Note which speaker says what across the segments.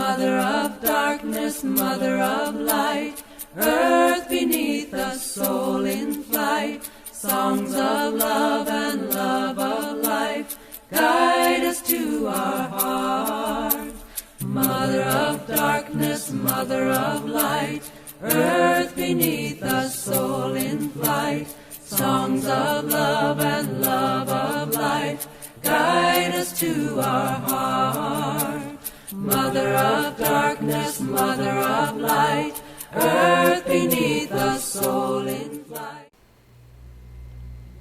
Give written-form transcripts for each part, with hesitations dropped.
Speaker 1: Mother of darkness, mother of light, earth beneath us, soul in flight, songs of love and love of life, guide us to our heart. Mother of darkness, mother of light, earth beneath us, soul in flight, songs of love and love of life, guide us to our heart. Mother of darkness, mother of light, earth beneath us, soul in flight.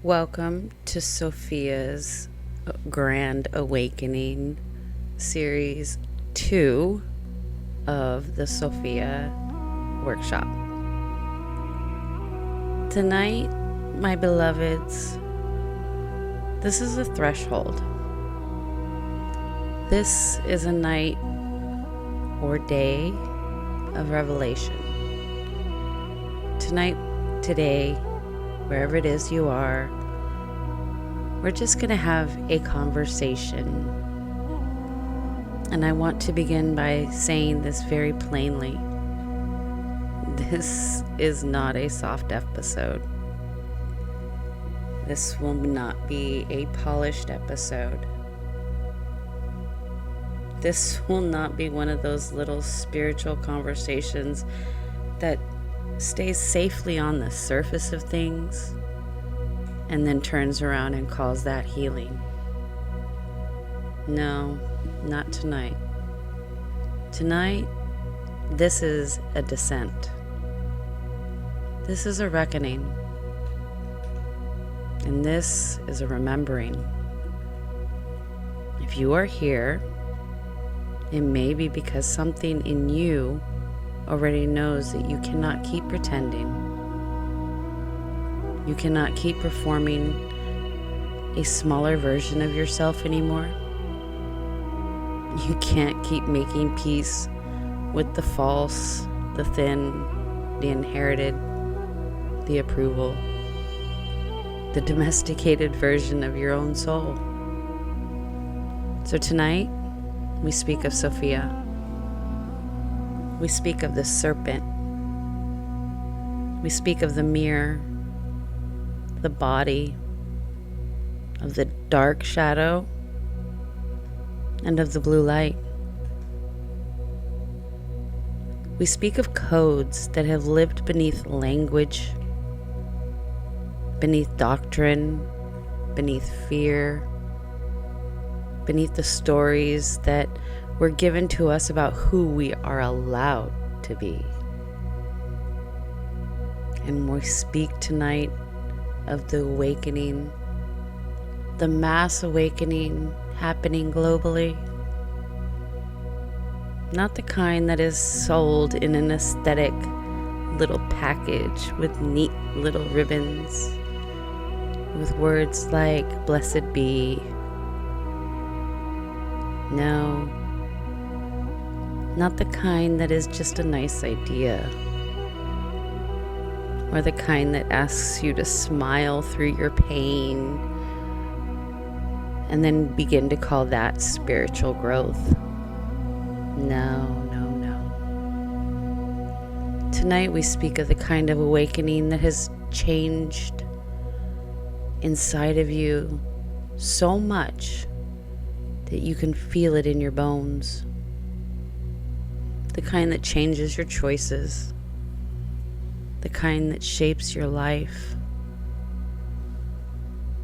Speaker 2: Welcome to Sophia's Grand Awakening, Series 2 of the Sophia Workshop. Tonight, my beloveds, this is a threshold. This is a night or day of revelation. Tonight, today, wherever it is you are, we're just going to have a conversation. And I want to begin by saying this very plainly. This is not a soft episode. This will not be a polished episode. This will not be one of those little spiritual conversations that stays safely on the surface of things and then turns around and calls that healing. No, not tonight. Tonight, this is a descent. This is a reckoning. And this is a remembering. If you are here, it may be because something in you already knows that you cannot keep pretending. You cannot keep performing a smaller version of yourself anymore. You can't keep making peace with the false, the thin, the inherited, the approval, the domesticated version of your own soul. So tonight, we speak of Sophia. We speak of the serpent. We speak of the mirror, the body, of the dark shadow, and of the blue light. We speak of codes that have lived beneath language, beneath doctrine, beneath fear, beneath the stories that were given to us about who we are allowed to be. And we speak tonight of the awakening, the mass awakening happening globally. Not the kind that is sold in an aesthetic little package with neat little ribbons, with words like blessed be. No, not the kind that is just a nice idea, or the kind that asks you to smile through your pain and then begin to call that spiritual growth. No, no, no. Tonight we speak of the kind of awakening that has changed inside of you so much that you can feel it in your bones. The kind that changes your choices. The kind that shapes your life.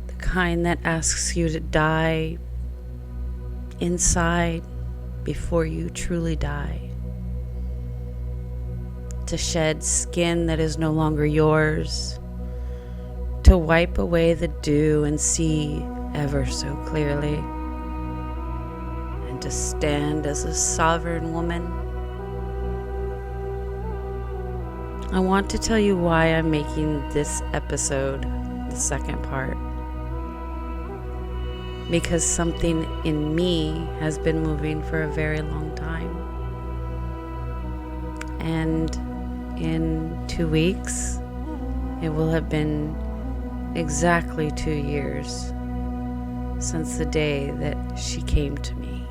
Speaker 2: The kind that asks you to die inside before you truly die. To shed skin that is no longer yours. To wipe away the dew and see ever so clearly. To stand as a sovereign woman. I want to tell you why I'm making this episode the second part. Because something in me has been moving for a very long time. And in 2 weeks, it will have been exactly 2 years since the day that she came to me.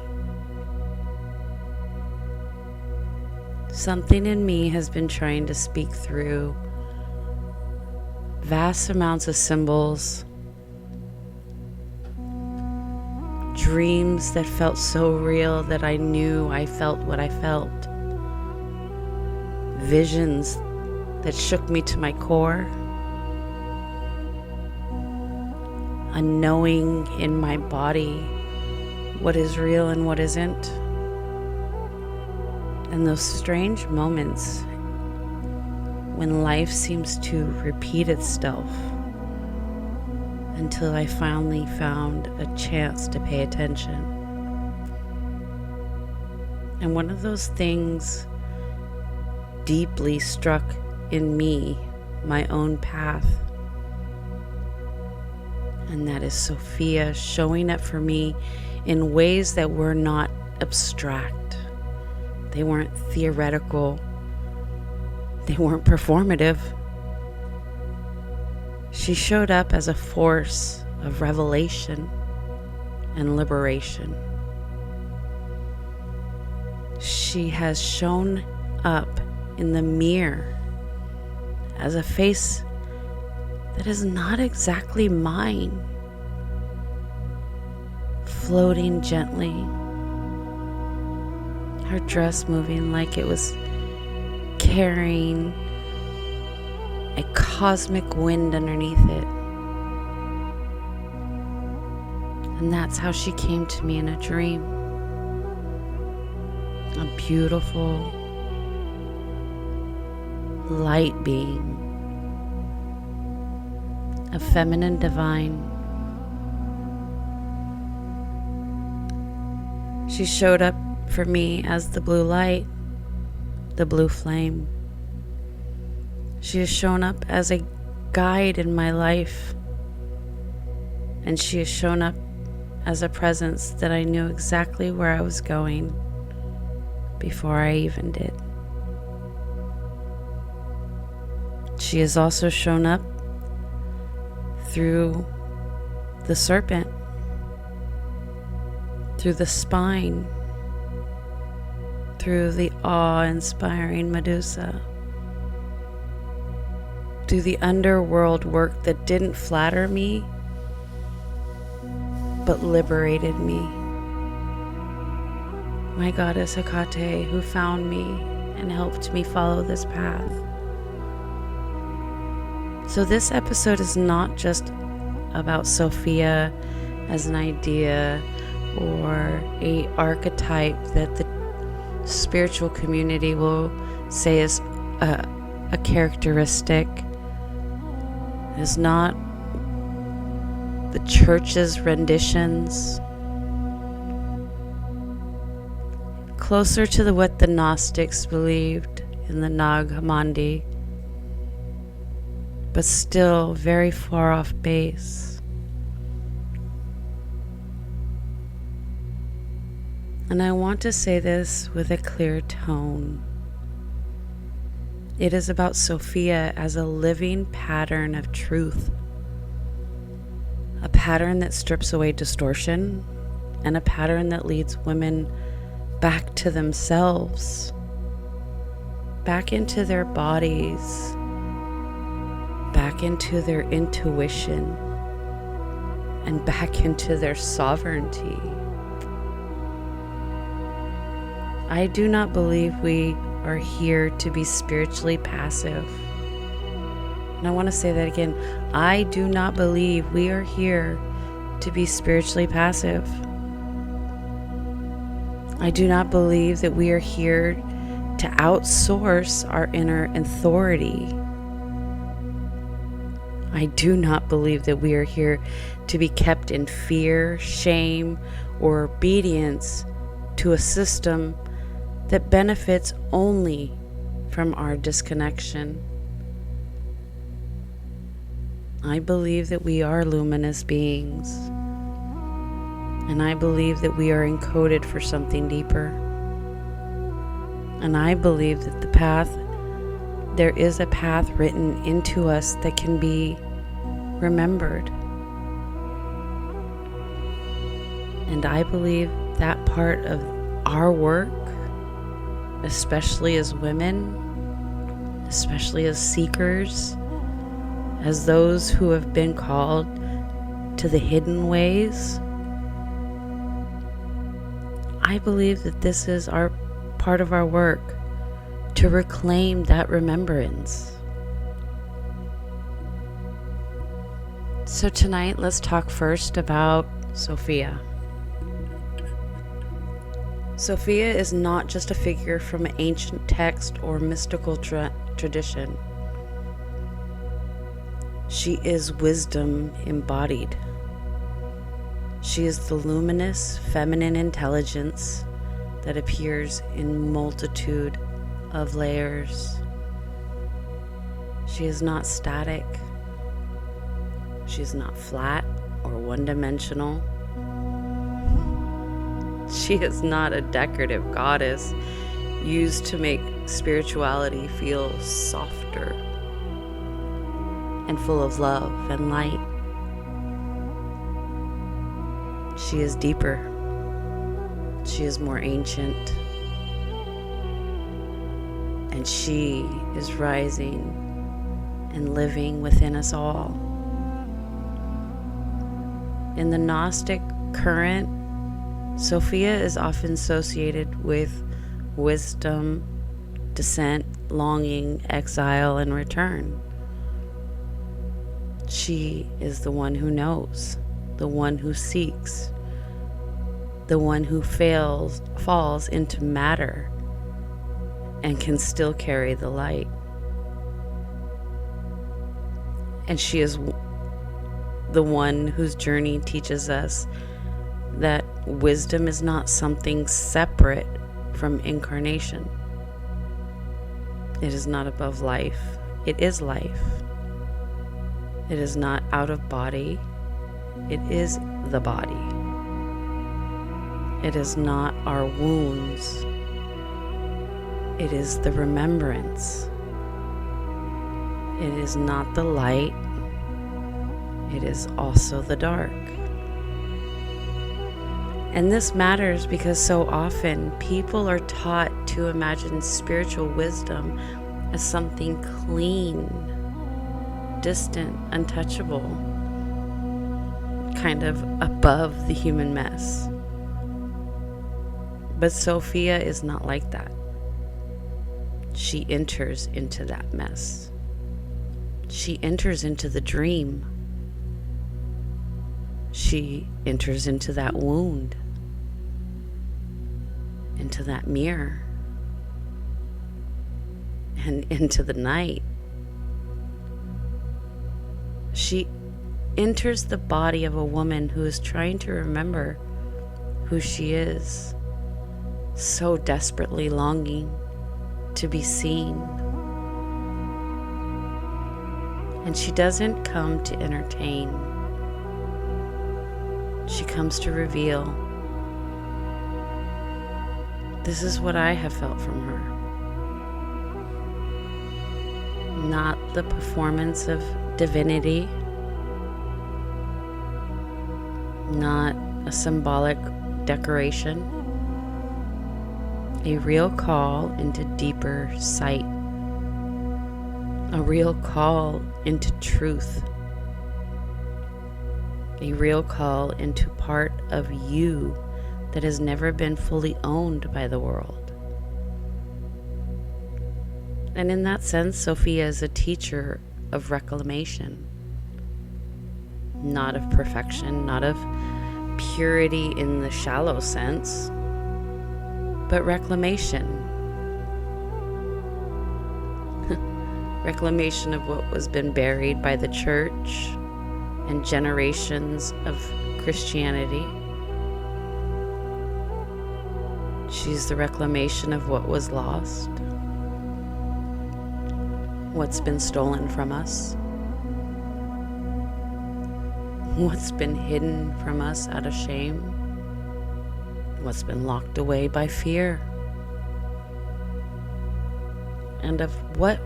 Speaker 2: Something in me has been trying to speak through vast amounts of symbols, dreams that felt so real that I knew I felt what I felt, visions that shook me to my core, a knowing in my body what is real and what isn't, and those strange moments when life seems to repeat itself until I finally found a chance to pay attention. And one of those things deeply struck in me my own path, and that is Sophia showing up for me in ways that were not abstract. They weren't theoretical. They weren't performative. She showed up as a force of revelation and liberation. She has shown up in the mirror as a face that is not exactly mine, floating gently, her dress moving like it was carrying a cosmic wind underneath it. And that's how she came to me in a dream. A beautiful light being, a feminine divine. She showed up for me as the blue light, the blue flame. She has shown up as a guide in my life, and she has shown up as a presence that I knew exactly where I was going before I even did. She has also shown up through the serpent, through the spine, through the awe-inspiring Medusa, through the underworld work that didn't flatter me, but liberated me. My goddess Hecate, who found me and helped me follow this path. So this episode is not just about Sophia as an idea or a archetype that the spiritual community will say is a characteristic. It is not the church's renditions. Closer to what the Gnostics believed in the Nag Hammadi, but still very far off base. And I want to say this with a clear tone. It is about Sophia as a living pattern of truth, a pattern that strips away distortion, and a pattern that leads women back to themselves, back into their bodies, back into their intuition, and back into their sovereignty. I do not believe we are here to be spiritually passive. And I want to say that again. I do not believe we are here to be spiritually passive. I do not believe that we are here to outsource our inner authority. I do not believe that we are here to be kept in fear, shame, or obedience to a system that benefits only from our disconnection. I believe that we are luminous beings, and I believe that we are encoded for something deeper. And I believe that there is a path written into us that can be remembered. And I believe that part of our work especially as women, especially as seekers, as those who have been called to the hidden ways. I believe that this is our part of our work, to reclaim that remembrance. So tonight, let's talk first about Sophia. Sophia is not just a figure from an ancient text or mystical tradition. She is wisdom embodied. She is the luminous feminine intelligence that appears in multitude of layers. She is not static. She is not flat or one-dimensional. She is not a decorative goddess used to make spirituality feel softer and full of love and light. She is deeper. She is more ancient. And she is rising and living within us all. In the Gnostic current, Sophia is often associated with wisdom, descent, longing, exile, and return. She is the one who knows, the one who seeks, the one who falls into matter and can still carry the light. And she is the one whose journey teaches us that wisdom is not something separate from incarnation. It is not above life. It is life. It is not out of body. It is the body. It is not our wounds. It is the remembrance. It is not the light. It is also the dark. And this matters because so often people are taught to imagine spiritual wisdom as something clean, distant, untouchable, kind of above the human mess. But Sophia is not like that. She enters into that mess. She enters into the dream. She enters into that wound, into that mirror, and into the night. She enters the body of a woman who is trying to remember who she is, so desperately longing to be seen. And she doesn't come to entertain. She comes to reveal. This is what I have felt from her. Not the performance of divinity, not a symbolic decoration, a real call into deeper sight, a real call into truth, a real call into part of you that has never been fully owned by the world. And in that sense, Sophia is a teacher of reclamation, not of perfection, not of purity in the shallow sense, but reclamation. Reclamation of what was been buried by the church and generations of Christianity. She's the reclamation of what was lost, what's been stolen from us, what's been hidden from us out of shame, what's been locked away by fear, and of what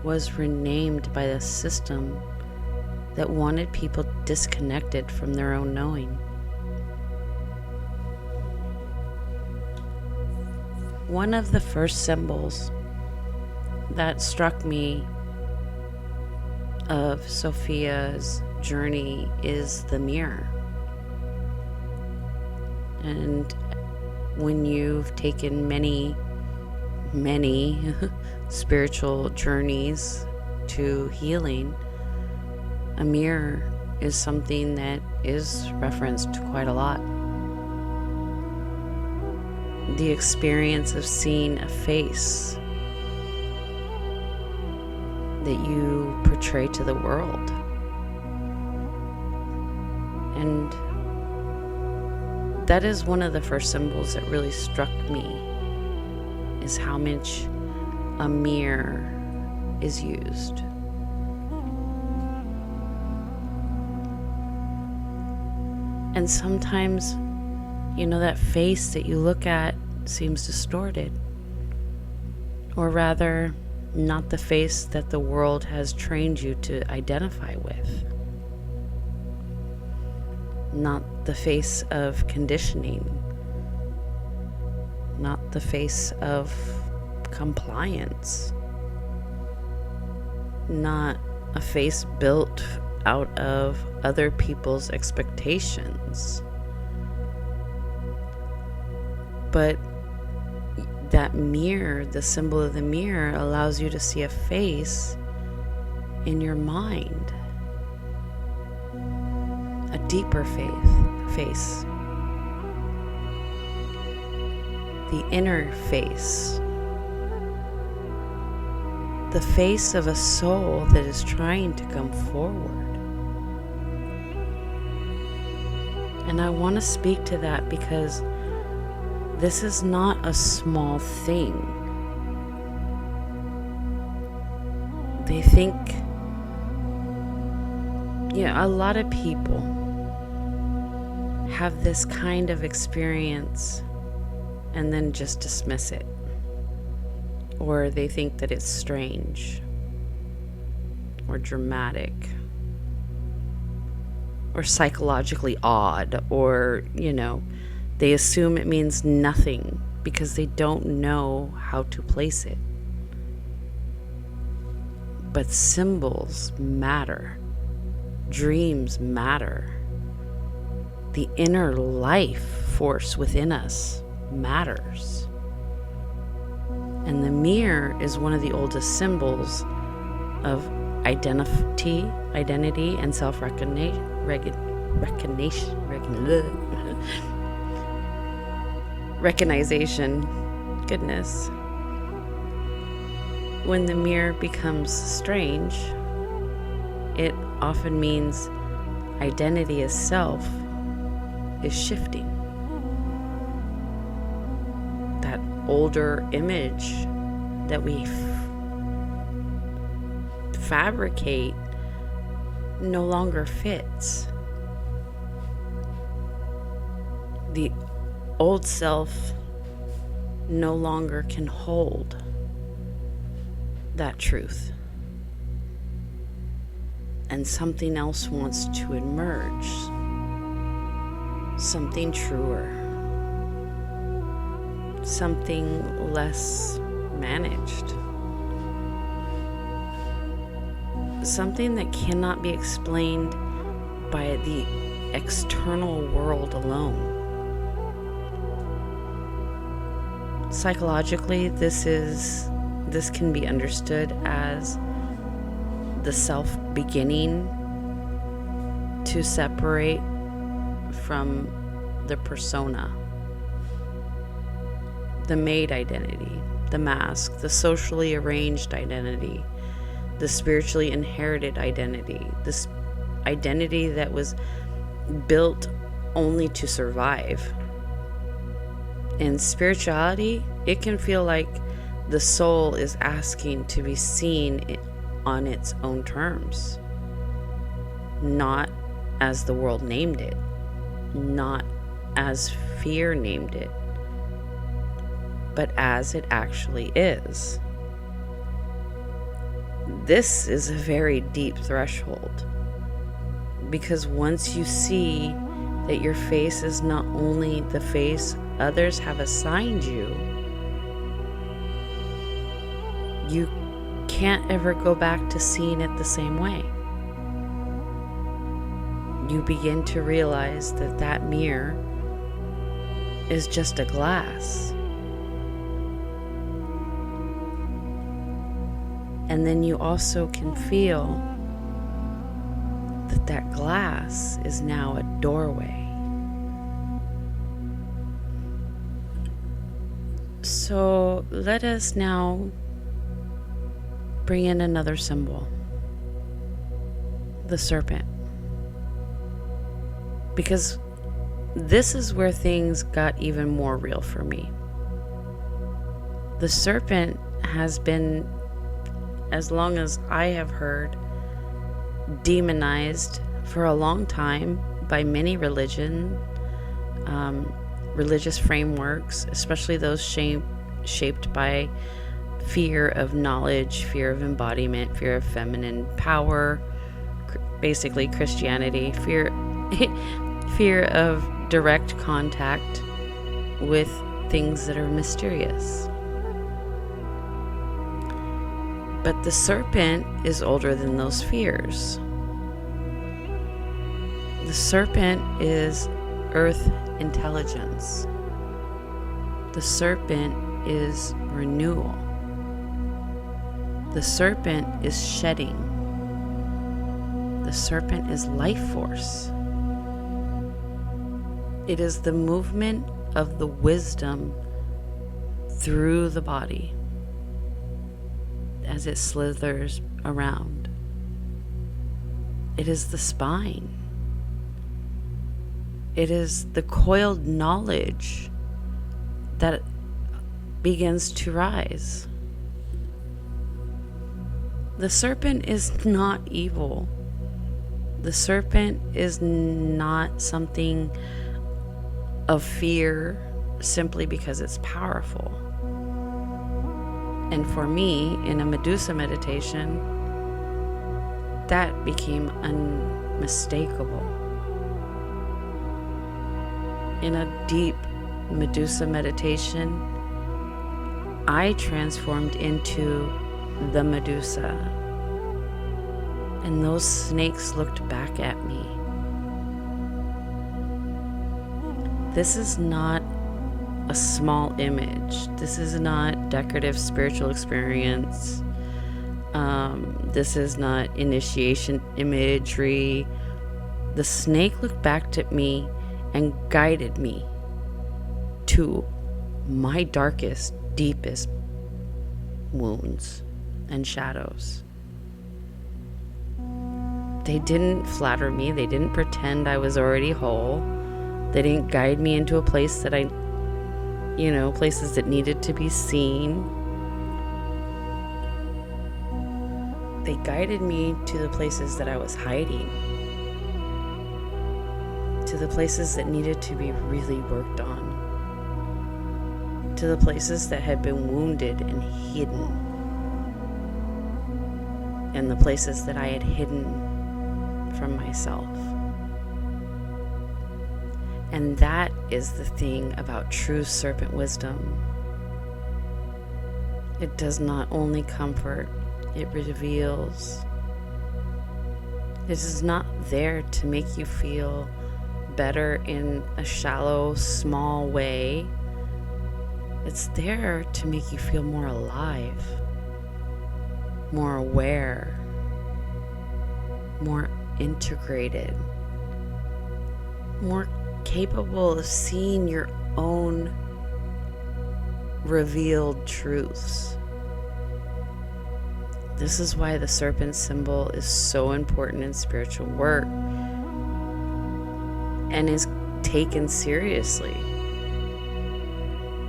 Speaker 2: was renamed by the system that wanted people disconnected from their own knowing. one of the first symbols that struck me of Sophia's journey is the mirror. And when you've taken many spiritual journeys to healing, a mirror is something that is referenced quite a lot. The experience of seeing a face that you portray to the world. And that is one of the first symbols that really struck me, is how much a mirror is used. And sometimes, that face that you look at seems distorted. Or rather, not the face that the world has trained you to identify with. Not the face of conditioning. Not the face of compliance. Not a face built out of other people's expectations. But that mirror, the symbol of the mirror, allows you to see a face in your mind. A deeper face. The inner face. The face of a soul that is trying to come forward. And I want to speak to that because this is not a small thing. They think, a lot of people have this kind of experience and then just dismiss it. Or they think that it's strange or dramatic or psychologically odd, or, they assume it means nothing because they don't know how to place it. But symbols matter. Dreams matter. The inner life force within us matters. And the mirror is one of the oldest symbols of identity, and self-recognition. Recognition. Goodness. When the mirror becomes strange, it often means identity as self is shifting. That older image that we fabricate no longer fits. The old self no longer can hold that truth. And something else wants to emerge. Something truer. Something less managed. Something that cannot be explained by the external world alone. Psychologically, this can be understood as the self beginning to separate from the persona, the made identity, the mask, the socially arranged identity, the spiritually inherited identity, this identity that was built only to survive. In spirituality, it can feel like the soul is asking to be seen on its own terms, not as the world named it, not as fear named it, but as it actually is. This is a very deep threshold, because once you see that your face is not only the face others have assigned you, you can't ever go back to seeing it the same way. You begin to realize that that mirror is just a glass. And then you also can feel that that glass is now a doorway. So let us now bring in another symbol, the serpent. Because this is where things got even more real for me. The serpent has been, as long as I have heard, demonized for a long time by many religious frameworks, especially those shaped by fear of knowledge, fear of embodiment, fear of feminine power, basically Christianity, fear of direct contact with things that are mysterious. But the serpent is older than those fears. The serpent is earth intelligence. The serpent is renewal. The serpent is shedding. The serpent is life force. It is the movement of the wisdom through the body as it slithers around. It is the spine. It is the coiled knowledge that begins to rise. The serpent is not evil. The serpent is not something of fear simply because it's powerful. And for me, in a Medusa meditation, that became unmistakable. In a deep Medusa meditation, I transformed into the Medusa, and those snakes looked back at me. This is not a small image. This is not decorative spiritual experience. This is not initiation imagery. The snake looked back at me and guided me to my darkest, deepest wounds and shadows. They didn't flatter me. They didn't pretend I was already whole. They didn't guide me into a place that places that needed to be seen. They guided me to the places that I was hiding, to the places that needed to be really worked on, to the places that had been wounded and hidden, and the places that I had hidden from myself. And that is the thing about true serpent wisdom. It does not only comfort, it reveals. It is not there to make you feel better in a shallow, small way. It's there to make you feel more alive, more aware, more integrated, more capable of seeing your own revealed truths. This is why the serpent symbol is so important in spiritual work and is taken seriously,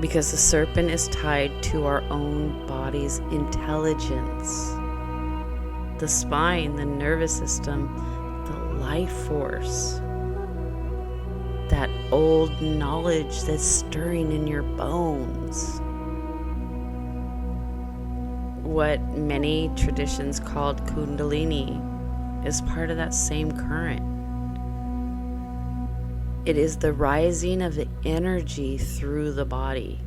Speaker 2: because the serpent is tied to our own body's intelligence, the spine, the nervous system, the life force, that old knowledge that's stirring in your bones. What many traditions called Kundalini is part of that same current. It is the rising of the energy through the body.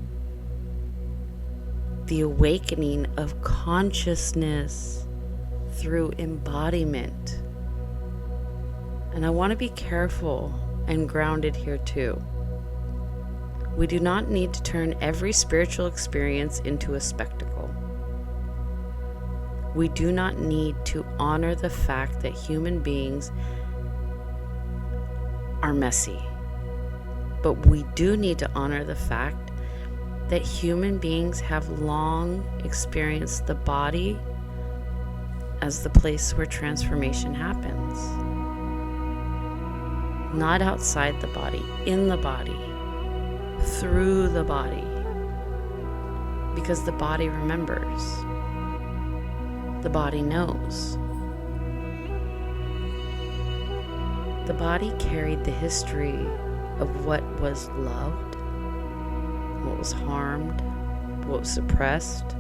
Speaker 2: the awakening of consciousness through embodiment. And I want to be careful and grounded here too. We do not need to turn every spiritual experience into a spectacle. We do not need to honor the fact that human beings are messy. But we do need to honor the fact that human beings have long experienced the body as the place where transformation happens. Not outside the body, in the body, through the body. Because the body remembers. The body knows. The body carried the history of what was loved, what was harmed, what was suppressed,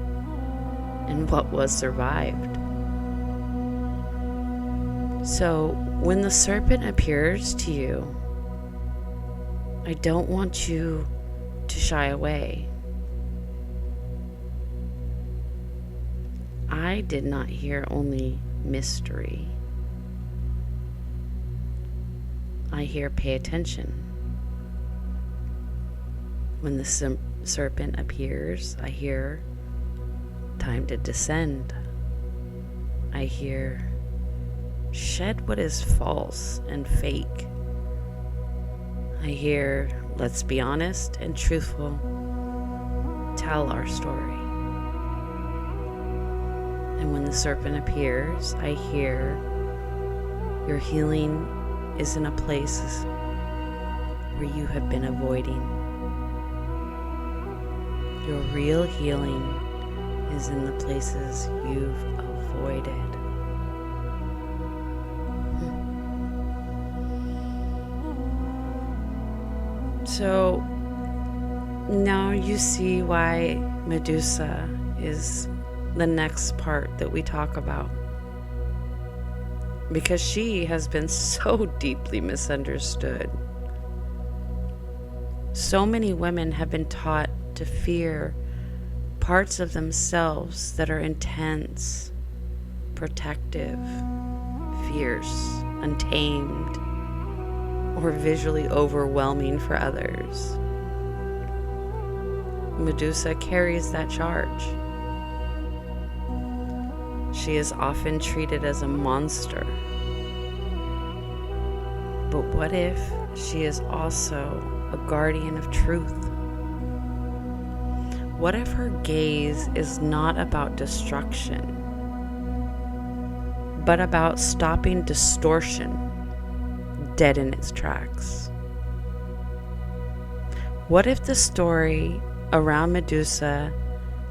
Speaker 2: and what was survived. So when the serpent appears to you, I don't want you to shy away. I did not hear only mystery. I hear pay attention. When the serpent appears, I hear time to descend. I hear shed what is false and fake. I hear let's be honest and truthful. Tell our story. And when the serpent appears, I hear your healing is in a place where you have been avoiding. Your real healing is in the places you've avoided. So now you see why Medusa is the next part that we talk about. Because she has been so deeply misunderstood. So many women have been taught to fear parts of themselves that are intense, protective, fierce, untamed, or visually overwhelming for others. Medusa carries that charge. She is often treated as a monster. But what if she is also a guardian of truth? What if her gaze is not about destruction, but about stopping distortion dead in its tracks? What if the story around Medusa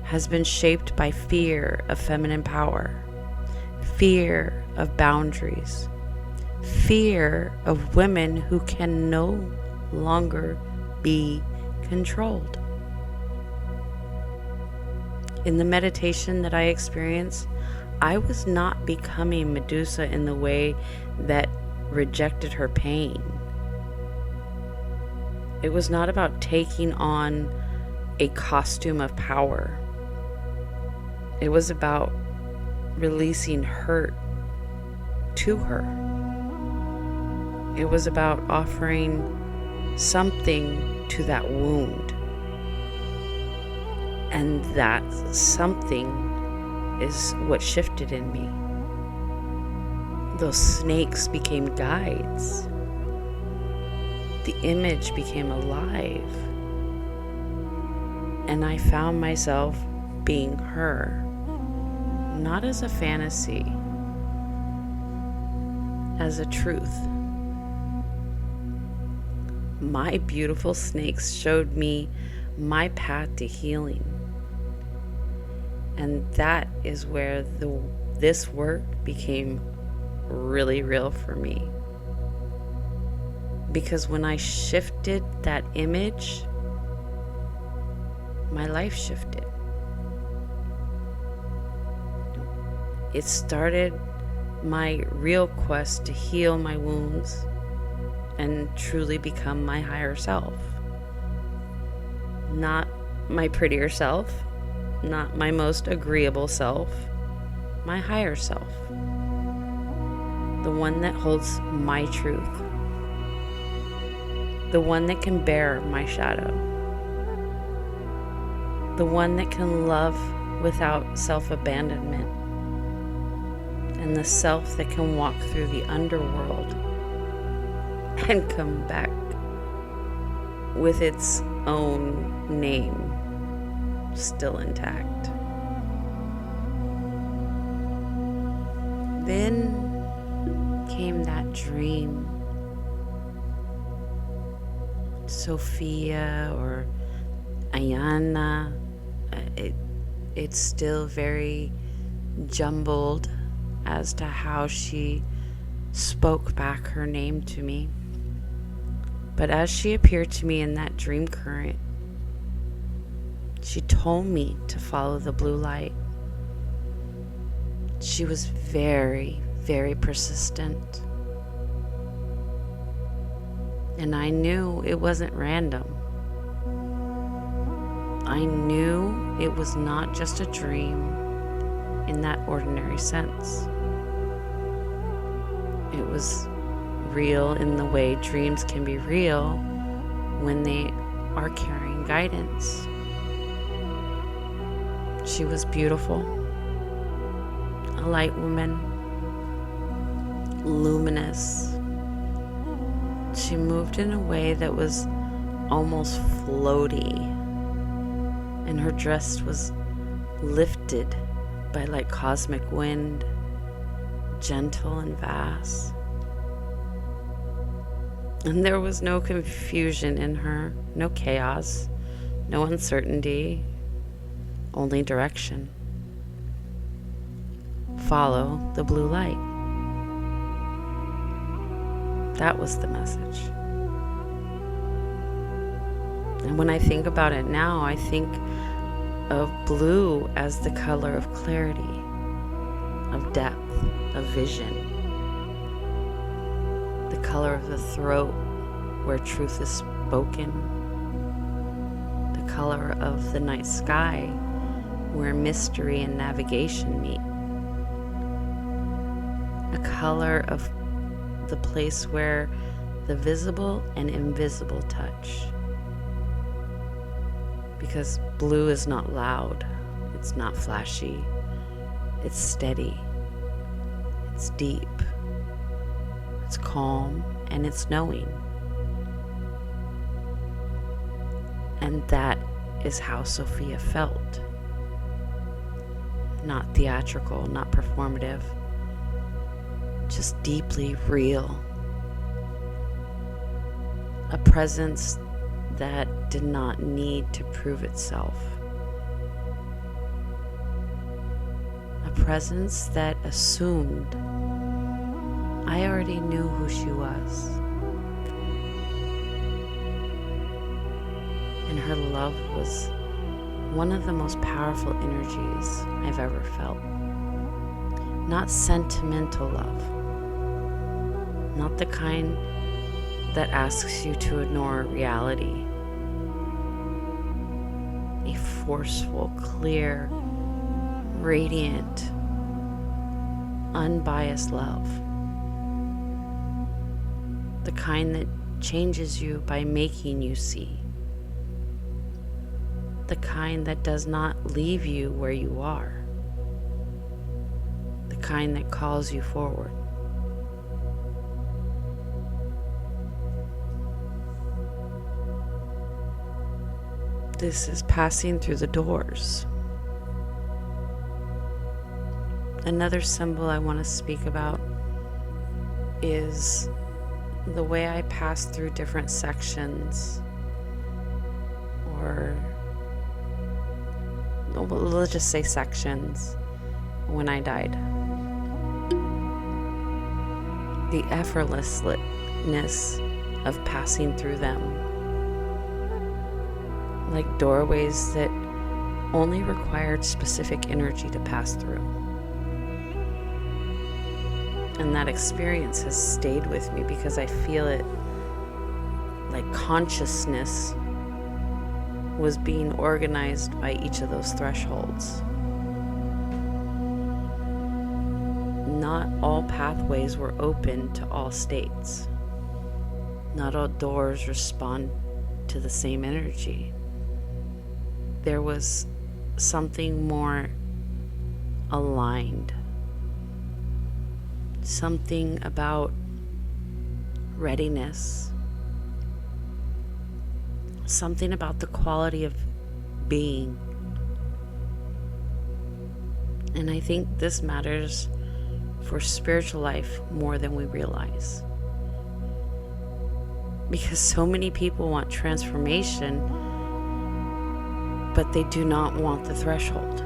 Speaker 2: has been shaped by fear of feminine power, fear of boundaries, fear of women who can no longer be controlled? In the meditation that I experienced, I was not becoming Medusa in the way that rejected her pain. It was not about taking on a costume of power. It was about releasing hurt to her. It was about offering something to that wound. And that something is what shifted in me. Those snakes became guides. The image became alive. And I found myself being her, not as a fantasy, as a truth. My beautiful snakes showed me my path to healing. And that is where this work became really real for me. Because when I shifted that image, my life shifted. It started my real quest to heal my wounds and truly become my higher self. Not my prettier self, not my most agreeable self, my higher self, the one that holds my truth, the one that can bear my shadow, the one that can love without self-abandonment, and the self that can walk through the underworld and come back with its own name still intact. Then came that dream. Sophia or Ayana, it's still very jumbled as to how she spoke back her name to me. But as she appeared to me in that dream current, she told me to follow the blue light. She was very, very persistent. And I knew it wasn't random. I knew it was not just a dream in that ordinary sense. It was real in the way dreams can be real when they are carrying guidance. She was beautiful, a light woman, luminous. She moved in a way that was almost floaty, and her dress was lifted by like cosmic wind, gentle and vast. And there was no confusion in her, no chaos, no uncertainty, only direction. Follow the blue light. That was the message. And when I think about it now, I think of blue as the color of clarity, of depth, of vision. The color of the throat where truth is spoken. The color of the night sky where mystery and navigation meet. A color of the place where the visible and invisible touch. Because blue is not loud, it's not flashy, it's steady, it's deep, it's calm, and it's knowing. And that is how Sophia felt. Not theatrical, not performative, just deeply real. A presence that did not need to prove itself. A presence that assumed I already knew who she was. And her love was one of the most powerful energies I've ever felt. Not sentimental love. Not the kind that asks you to ignore reality. A forceful, clear, radiant, unbiased love. The kind that changes you by making you see. The kind that does not leave you where you are. The kind that calls you forward. This is passing through the doors. Another symbol I want to speak about is the way I passed through different sections, or let's just say sections, when I died. The effortlessness of passing through them. Like doorways that only required specific energy to pass through. And that experience has stayed with me because I feel it like consciousness was being organized by each of those thresholds. Not all pathways were open to all states. Not all doors respond to the same energy. There was something more aligned. Something about readiness. Something about the quality of being. And I think this matters for spiritual life more than we realize. Because so many people want transformation, but they do not want the threshold.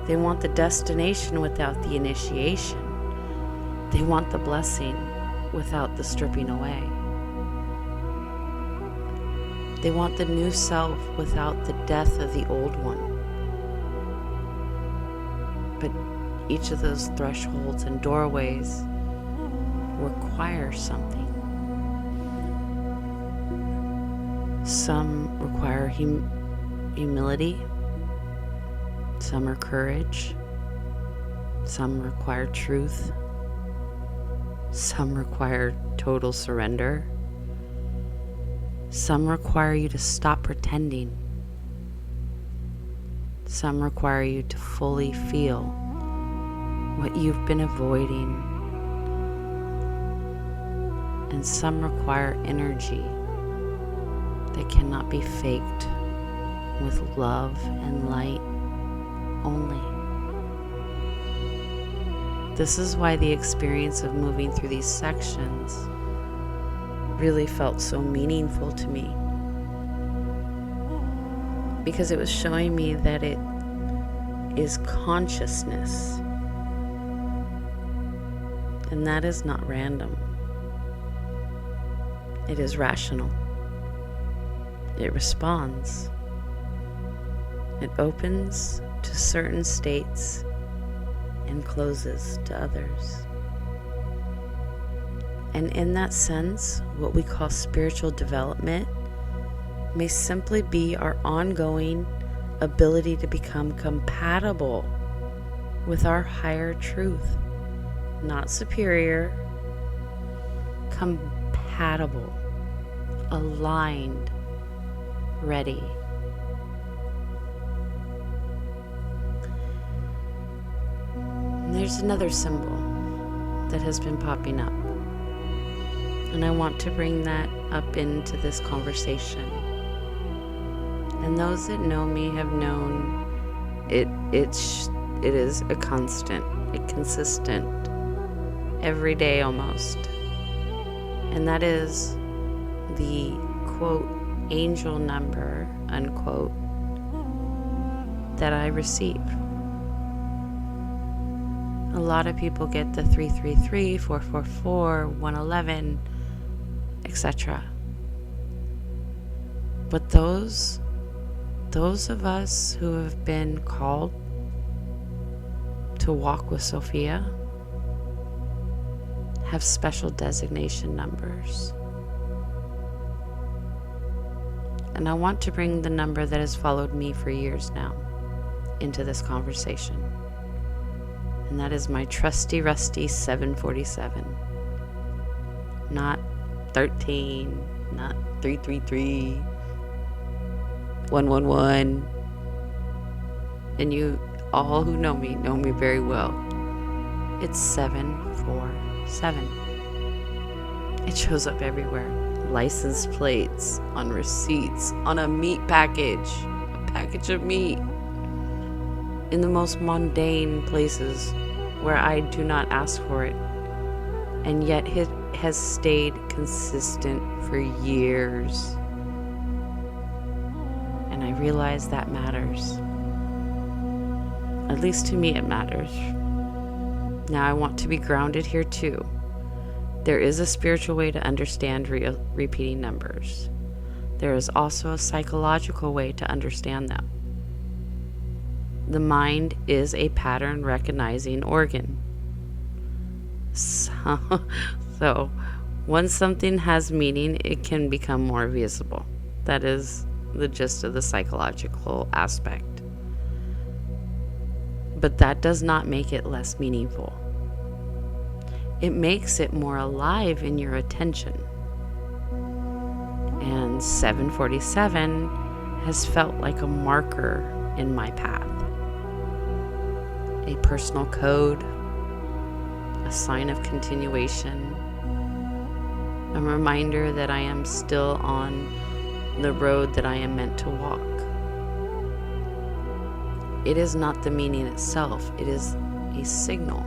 Speaker 2: They want the destination without the initiation. They want the blessing without the stripping away. They want the new self without the death of the old one. But each of those thresholds and doorways require something. Some require humility. Some are courage. Some require truth. Some require total surrender. Some require you to stop pretending. Some require you to fully feel what you've been avoiding. And some require energy that cannot be faked with love and light only. This is why the experience of moving through these sections really felt so meaningful to me, because it was showing me that it is consciousness, and that is not random. It is rational. It responds. It opens to certain states and closes to others. And in that sense, what we call spiritual development may simply be our ongoing ability to become compatible with our higher truth. Not superior, compatible, aligned, ready. And there's another symbol that has been popping up. And I want to bring that up into this conversation. And those that know me have known it is a constant, a consistent, every day almost. And that is the quote angel number unquote that I receive. A lot of people get the 333, 444, 111, etc. But those of us who have been called to walk with Sophia have special designation numbers. And I want to bring the number that has followed me for years now into this conversation. And that is my trusty rusty 747. Not 13, not 333, 111. And you all who know me very well. It's 747. It shows up everywhere. License plates, on receipts, on a meat package, a package of meat, in the most mundane places where I do not ask for it. And yet it has stayed consistent for years. And I realize that matters. At least to me it matters. Now I want to be grounded here too. There is a spiritual way to understand repeating numbers. There is also a psychological way to understand them. The mind is a pattern recognizing organ. So once something has meaning, it can become more visible. That is the gist of the psychological aspect. But that does not make it less meaningful. It makes it more alive in your attention. And 747 has felt like a marker in my path. A personal code, a sign of continuation, a reminder that I am still on the road that I am meant to walk. It is not the meaning itself, it is a signal,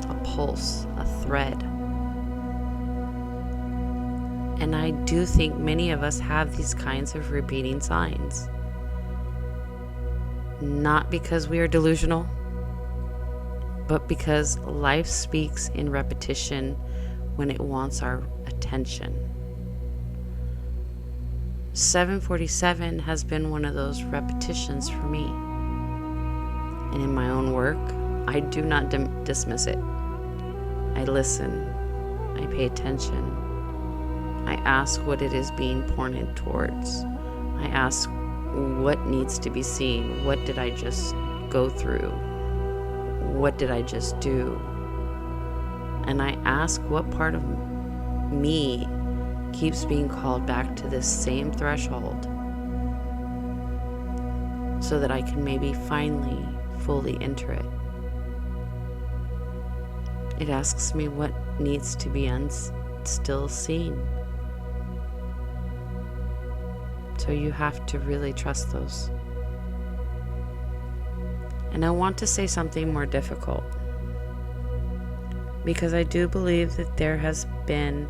Speaker 2: a pulse, a thread. And I do think many of us have these kinds of repeating signs. Not because we are delusional, but because life speaks in repetition when it wants our attention. 747 has been one of those repetitions for me. And in my own work, I do not dismiss it. I listen. I pay attention. I ask what it is being pointed towards. I ask what needs to be seen. What did I just go through? What did I just do? And I ask what part of me keeps being called back to this same threshold so that I can maybe finally fully enter it. It asks me what needs to be still seen. So you have to really trust those. And I want to say something more difficult, because I do believe that there has been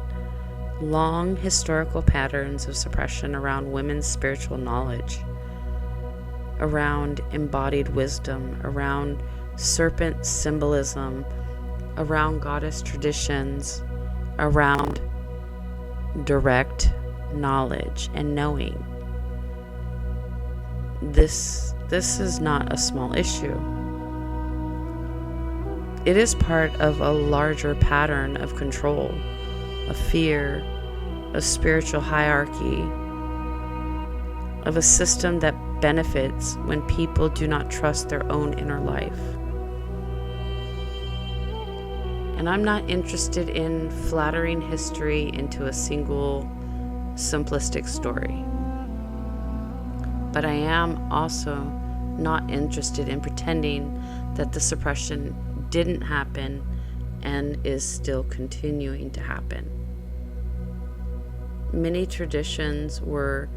Speaker 2: long historical patterns of suppression around women's spiritual knowledge, around embodied wisdom, around serpent symbolism, around goddess traditions, around direct knowledge and knowing. This is not a small issue. It is part of a larger pattern of control, of fear, of spiritual hierarchy, of a system that benefits when people do not trust their own inner life. And I'm not interested in flattering history into a single simplistic story. But I am also not interested in pretending that the suppression didn't happen and is still continuing to happen. Many traditions were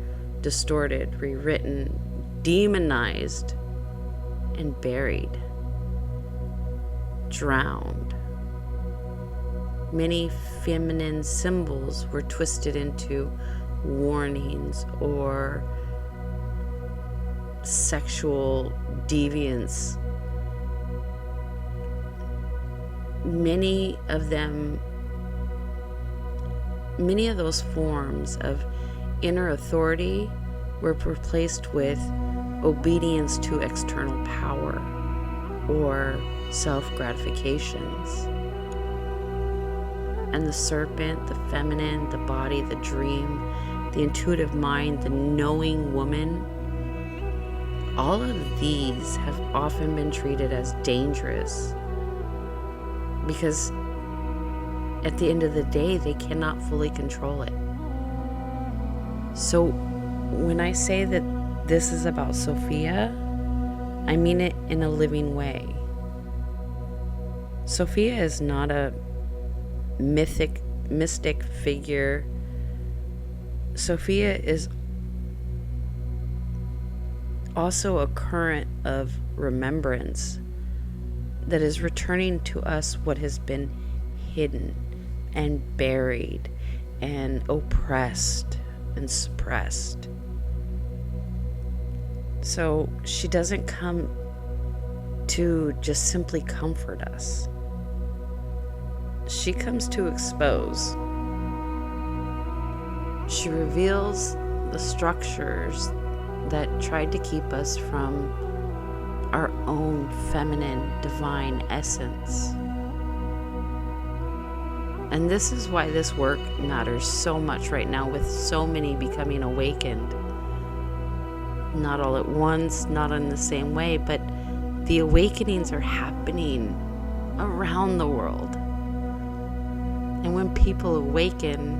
Speaker 2: distorted, rewritten, demonized, and buried, drowned. Many feminine symbols were twisted into warnings or sexual deviance. Many of those forms of inner authority were replaced with obedience to external power or self-gratifications. And the serpent, the feminine, the body, the dream, the intuitive mind, the knowing woman, all of these have often been treated as dangerous because at the end of the day, they cannot fully control it. So when I say that this is about Sophia, I mean it in a living way. Sophia is not a mystic figure. Sophia is also a current of remembrance that is returning to us what has been hidden and buried and oppressed and suppressed. So she doesn't come to just simply comfort us. She comes to expose. She reveals the structures that tried to keep us from our own feminine, divine essence. And this is why this work matters so much right now, with so many becoming awakened. Not all at once, not in the same way, but the awakenings are happening around the world. And when people awaken,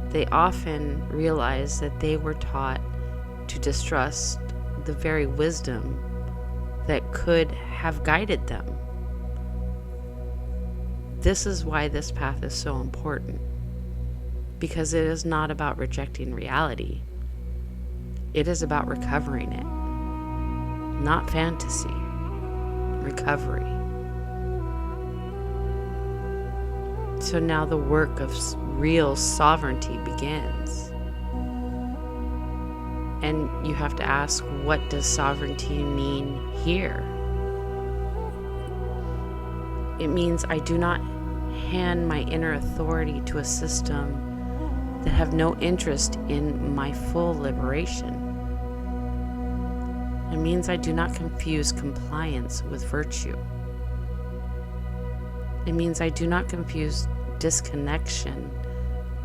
Speaker 2: they often realize that they were taught to distrust the very wisdom that could have guided them. This is why this path is so important, because it is not about rejecting reality. It is about recovering it, not fantasy, recovery. So now the work of real sovereignty begins. And you have to ask, what does sovereignty mean here? It means I do not hand my inner authority to a system that have no interest in my full liberation. It means I do not confuse compliance with virtue. It means I do not confuse disconnection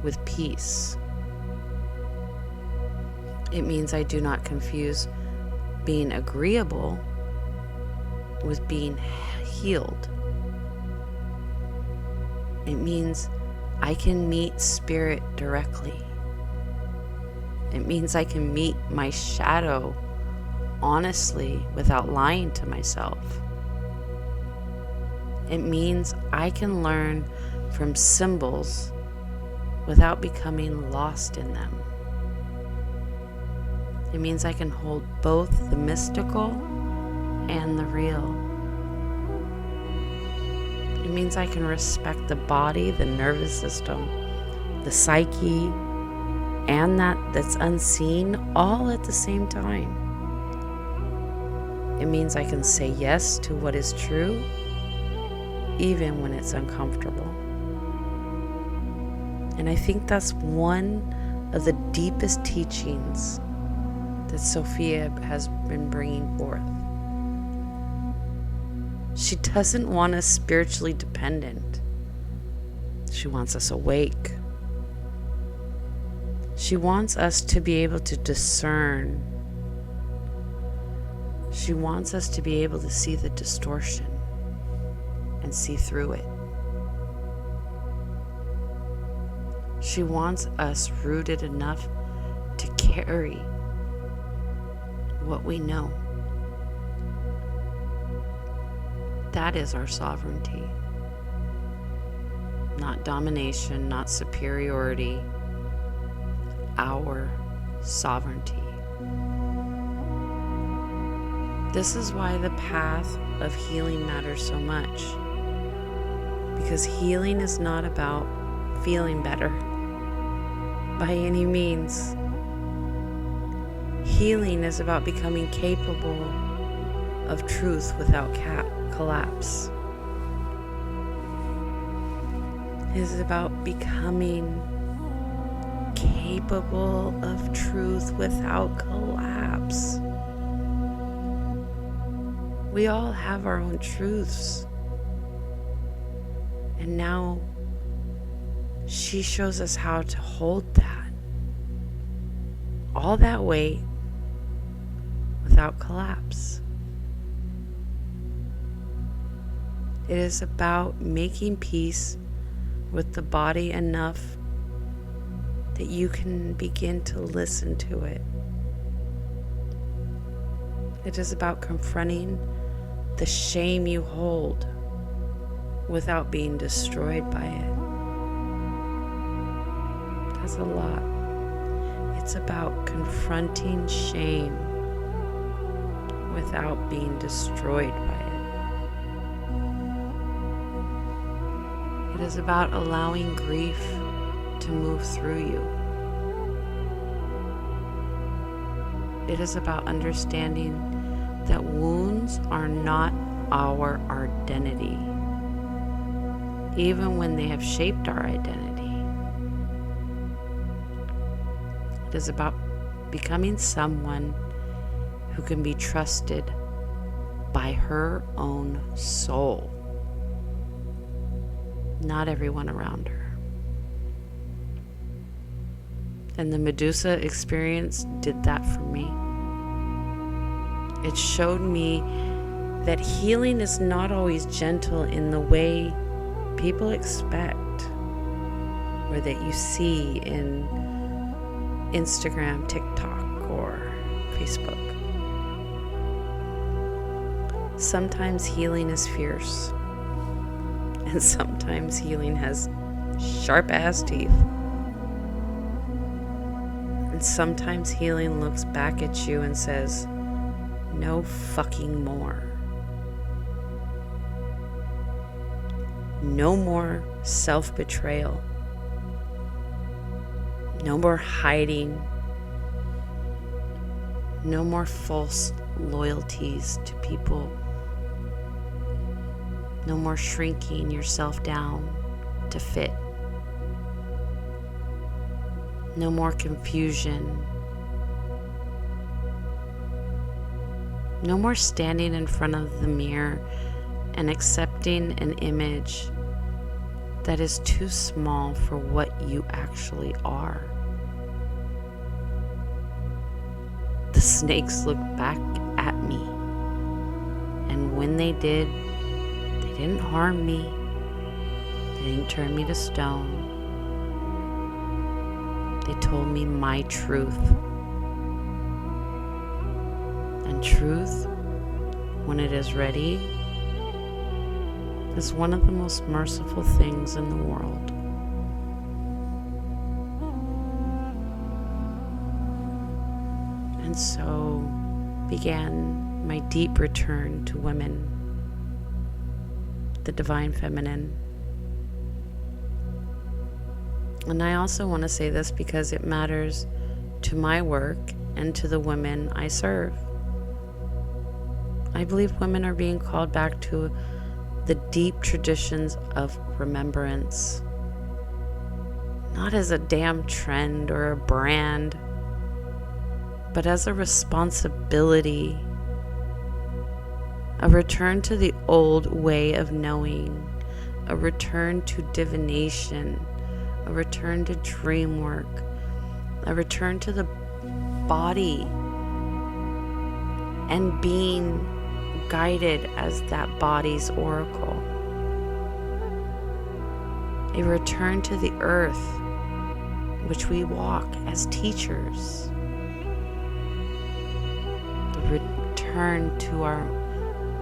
Speaker 2: with peace. It means I do not confuse being agreeable with being healed. It means I can meet spirit directly. It means I can meet my shadow honestly without lying to myself. It means I can learn from symbols without becoming lost in them. It means I can hold both the mystical and the real. It means I can respect the body, the nervous system, the psyche, and that's unseen all at the same time. It means I can say yes to what is true, even when it's uncomfortable. And I think that's one of the deepest teachings that Sophia has been bringing forth. She doesn't want us spiritually dependent. She wants us awake. She wants us to be able to discern. She wants us to be able to see the distortion and see through it. She wants us rooted enough to carry what we know. That is our sovereignty. Not domination, not superiority. Our sovereignty. This is why the path of healing matters so much. Because healing is not about feeling better by any means. Healing is about becoming capable of truth without collapse. It is about becoming capable of truth without collapse. We all have our own truths. And now she shows us how to hold that. All that weight without collapse. It is about making peace with the body enough that you can begin to listen to it. It is about confronting the shame you hold without being destroyed by it. That's a lot. It's about confronting shame without being destroyed by it. It is about allowing grief to move through you. It is about understanding that wounds are not our identity, even when they have shaped our identity. It is about becoming someone who can be trusted by her own soul, not everyone around her. And the Medusa experience did that for me. It showed me that healing is not always gentle in the way people expect, or that you see in Instagram, TikTok, or Facebook. Sometimes healing is fierce, and sometimes healing has sharp ass teeth. And sometimes healing looks back at you and says, no fucking more. No more self-betrayal. No more hiding. No more false loyalties to people. No more shrinking yourself down to fit. No more confusion. No more standing in front of the mirror and accepting an image that is too small for what you actually are. The snakes looked back at me, and when they did, they didn't harm me. They didn't turn me to stone. They told me my truth. And truth, when it is ready, is one of the most merciful things in the world. And so began my deep return to women, the divine feminine. And I also want to say this because it matters to my work and to the women I serve. I believe women are being called back to the deep traditions of remembrance, not as a damn trend or a brand, but as a responsibility, a return to the old way of knowing, a return to divination, a return to dream work, a return to the body and being guided as that body's oracle. A return to the earth, which we walk as teachers. The return to our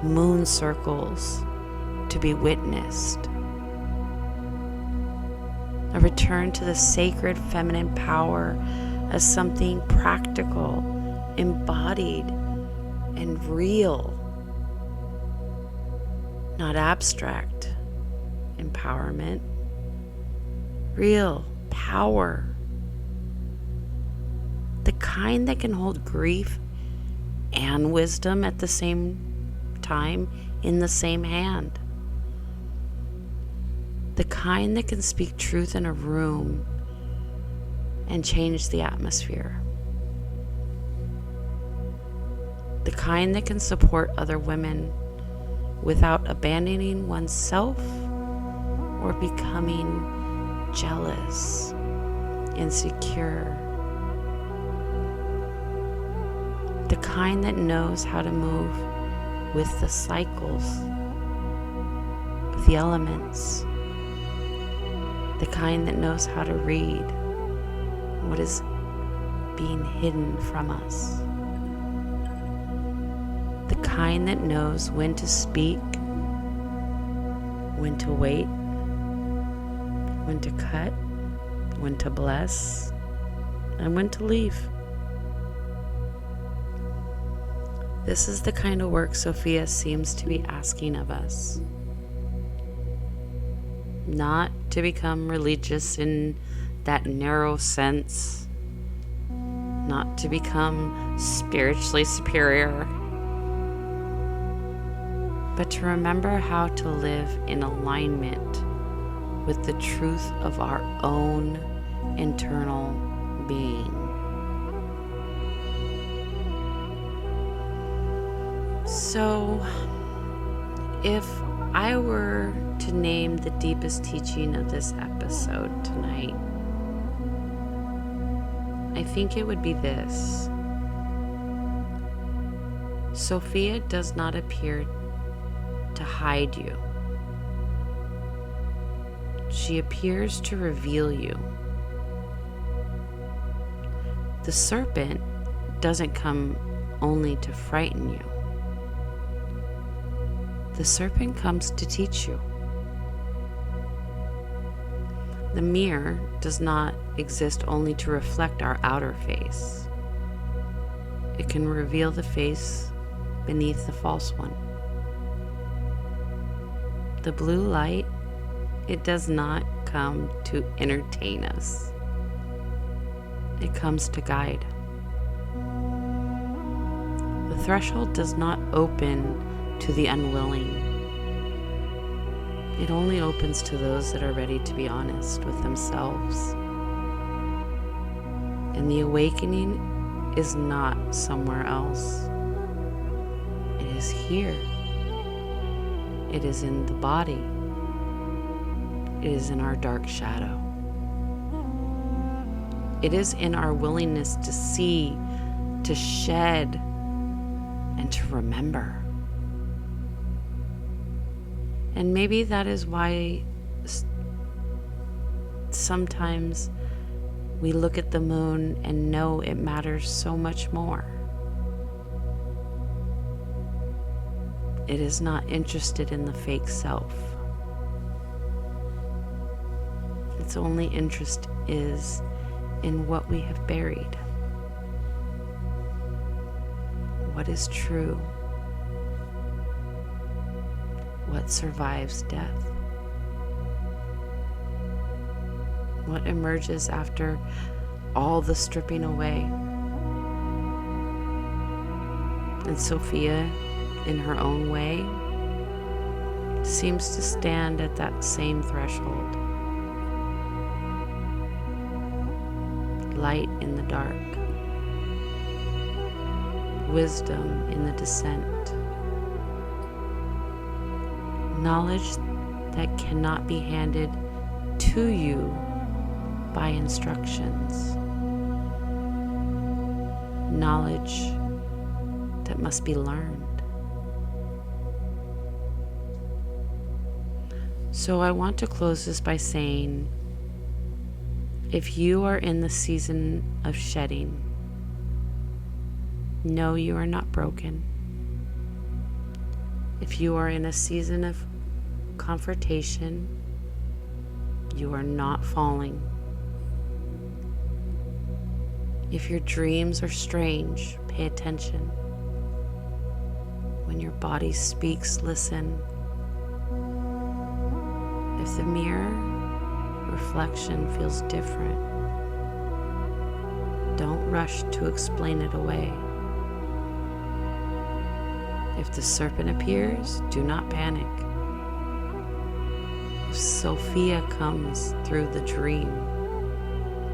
Speaker 2: moon circles to be witnessed. A return to the sacred feminine power as something practical, embodied, and real. Not abstract empowerment, real power. The kind that can hold grief and wisdom at the same time in the same hand. The kind that can speak truth in a room and change the atmosphere. The kind that can support other women without abandoning oneself or becoming jealous, insecure. The kind that knows how to move with the cycles, with the elements. The kind that knows how to read what is being hidden from us. The kind that knows when to speak, when to wait, when to cut, when to bless, and when to leave. This is the kind of work Sophia seems to be asking of us. Not to become religious in that narrow sense, not to become spiritually superior, but to remember how to live in alignment with the truth of our own internal being. So, if I were to name the deepest teaching of this episode tonight, I think it would be this. Sophia does not appear to hide you. She appears to reveal you. The serpent doesn't come only to frighten you. The serpent comes to teach you. The mirror does not exist only to reflect our outer face. It can reveal the face beneath the false one. The blue light, it does not come to entertain us. It comes to guide. The threshold does not open to the unwilling. It only opens to those that are ready to be honest with themselves. And the awakening is not somewhere else. It is here. It is in the body. It is in our dark shadow. It is in our willingness to see, to shed, and to remember. And maybe that is why sometimes we look at the moon and know it matters so much more. It is not interested in the fake self. Its only interest is in what we have buried. What is true? What survives death? What emerges after all the stripping away? And Sophia, in her own way, seems to stand at that same threshold. Light in the dark. Wisdom in the descent. Knowledge that cannot be handed to you by instructions. Knowledge that must be learned. So I want to close this by saying, if you are in the season of shedding, know you are not broken. If you are in a season of confrontation, you are not falling. If your dreams are strange, pay attention. When your body speaks, listen. If the mirror reflection feels different, don't rush to explain it away. If the serpent appears, do not panic. If Sophia comes through the dream,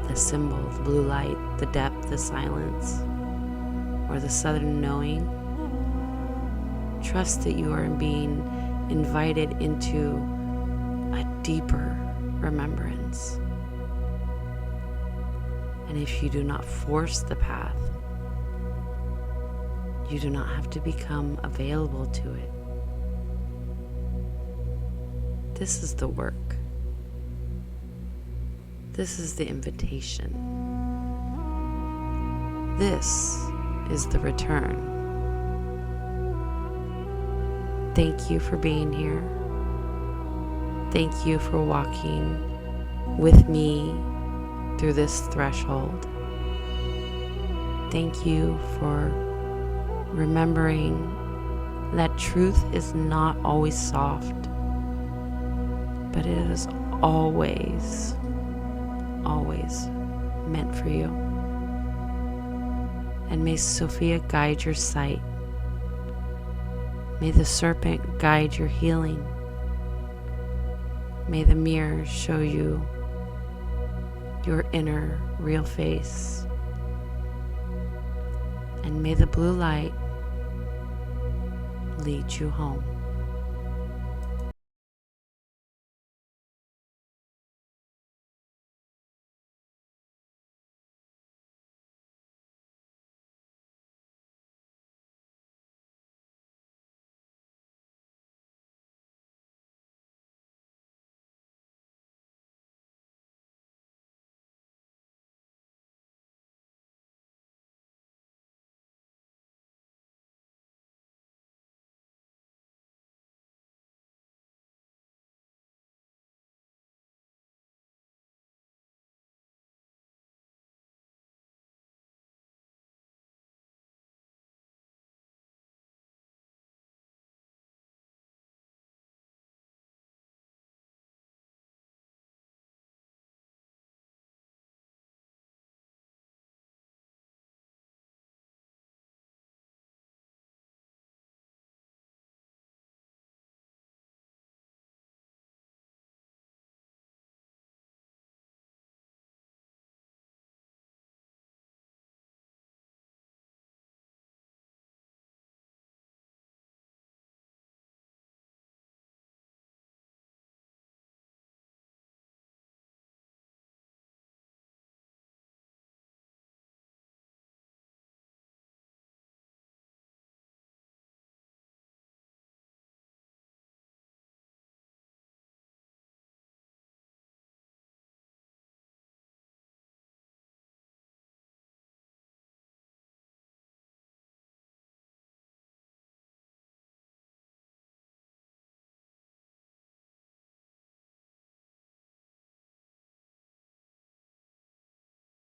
Speaker 2: the symbol, the blue light, the depth, the silence, or the southern knowing, trust that you are being invited into a deeper remembrance. And if you do not force the path, you do not have to become available to it. This is the work. This is the invitation. This is the return. Thank you for being here. Thank you for walking with me through this threshold. Thank you for remembering that truth is not always soft, but it is always, always meant for you. And may Sophia guide your sight. May the serpent guide your healing. May the mirror show you your inner real face. And may the blue light lead you home.